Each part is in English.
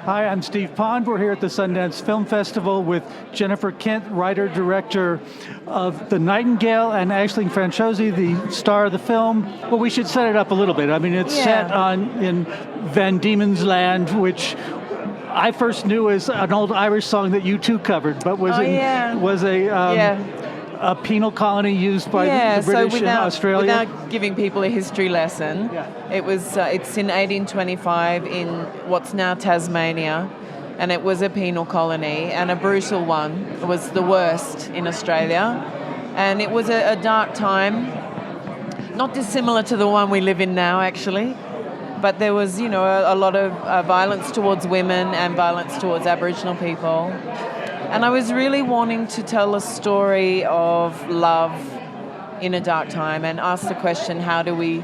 Hi, I'm Steve Pond. We're here at the Sundance Film Festival with Jennifer Kent, writer-director of The Nightingale, and Aisling Franciosi, the star of the film. Well, we should set it up a little bit. I mean, it's set in Van Diemen's Land, which I first knew as an old Irish song that U2 covered, but was a penal colony used by the British in Australia. Without giving people a history lesson, it's in 1825 in what's now Tasmania, and it was a penal colony, and a brutal one. It was the worst in Australia, and it was a dark time, not dissimilar to the one we live in now, actually. But there was, a lot of violence towards women and violence towards Aboriginal people. And I was really wanting to tell a story of love in a dark time and ask the question, how do we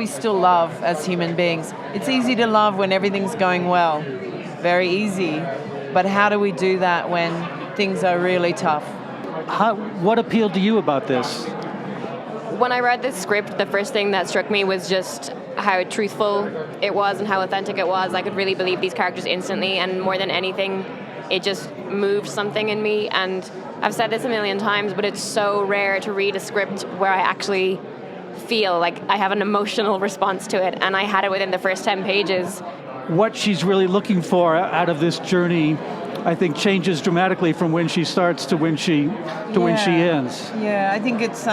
still love as human beings? It's easy to love when everything's going well, very easy. But how do we do that when things are really tough? What appealed to you about this? When I read this script, the first thing that struck me was just how truthful it was and how authentic it was. I could really believe these characters instantly, and more than anything, it just moved something in me. And I've said this a million times, but it's so rare to read a script where I actually feel like I have an emotional response to it, and I had it within the first 10 pages. What she's really looking for out of this journey, I think, changes dramatically from when she starts to when she ends. Yeah, I think it's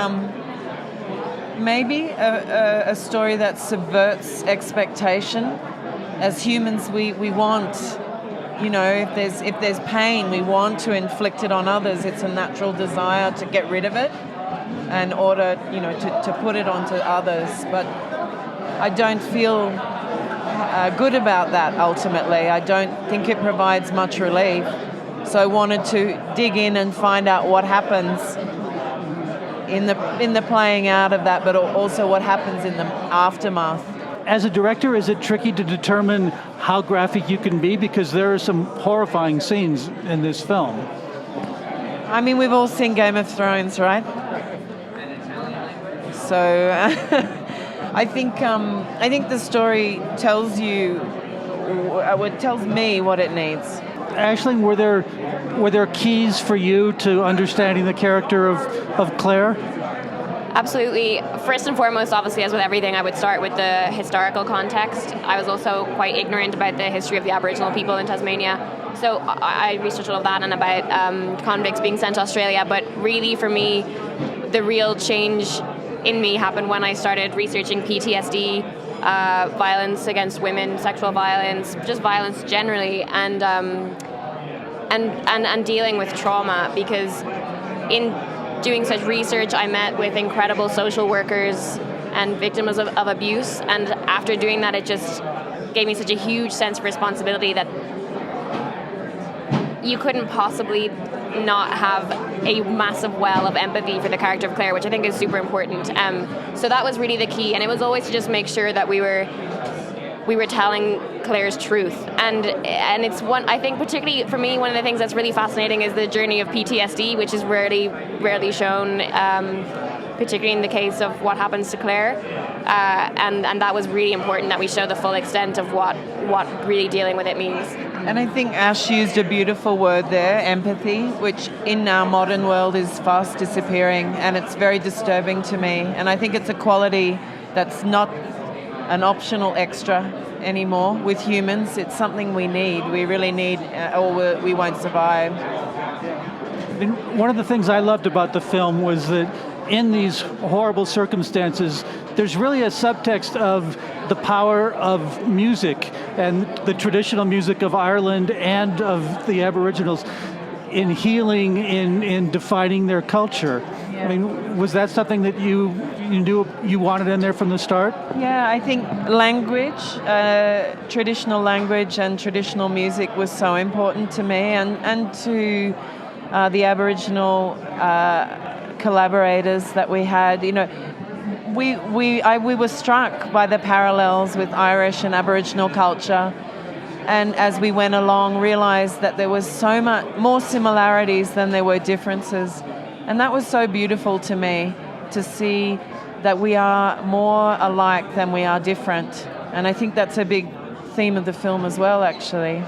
maybe a story that subverts expectation. As humans, we want, if there's pain, we want to inflict it on others. It's a natural desire to get rid of it in order, to put it onto others. But I don't feel good about that ultimately. I don't think it provides much relief. So I wanted to dig in and find out what happens in the playing out of that, but also what happens in the aftermath. As a director, is it tricky to determine how graphic you can be? Because there are some horrifying scenes in this film. I mean, we've all seen Game of Thrones, right? So I think the story tells me what it needs. Aisling, were there keys for you to understanding the character of Claire? Absolutely. First and foremost, obviously, as with everything, I would start with the historical context. I was also quite ignorant about the history of the Aboriginal people in Tasmania. So I researched all of that and about convicts being sent to Australia. But really, for me, the real change in me happened when I started researching PTSD, violence against women, sexual violence, just violence generally, and dealing with trauma. Because in doing such research, I met with incredible social workers and victims of abuse, and after doing that, it just gave me such a huge sense of responsibility that you couldn't possibly not have a massive well of empathy for the character of Claire, which I think is super important. So that was really the key, and it was always to just make sure that we were telling Claire's truth. And it's one, I think, particularly for me, one of the things that's really fascinating is the journey of PTSD, which is rarely shown, particularly in the case of what happens to Claire. And that was really important, that we show the full extent of what really dealing with it means. And I think Ash used a beautiful word there, empathy, which in our modern world is fast disappearing, and it's very disturbing to me. And I think it's a quality that's not an optional extra anymore with humans. It's something we need. We really need, or we won't survive. One of the things I loved about the film was that in these horrible circumstances, there's really a subtext of the power of music and the traditional music of Ireland and of the Aboriginals in healing, in defining their culture. Yeah. I mean, was that something that you knew you wanted in there from the start? Yeah, I think language, traditional language and traditional music was so important to me, and to the Aboriginal collaborators that we had. We were struck by the parallels with Irish and Aboriginal culture, and as we went along, realised that there was so much more similarities than there were differences, and that was so beautiful to me, to see that we are more alike than we are different. And I think that's a big theme of the film as well, actually.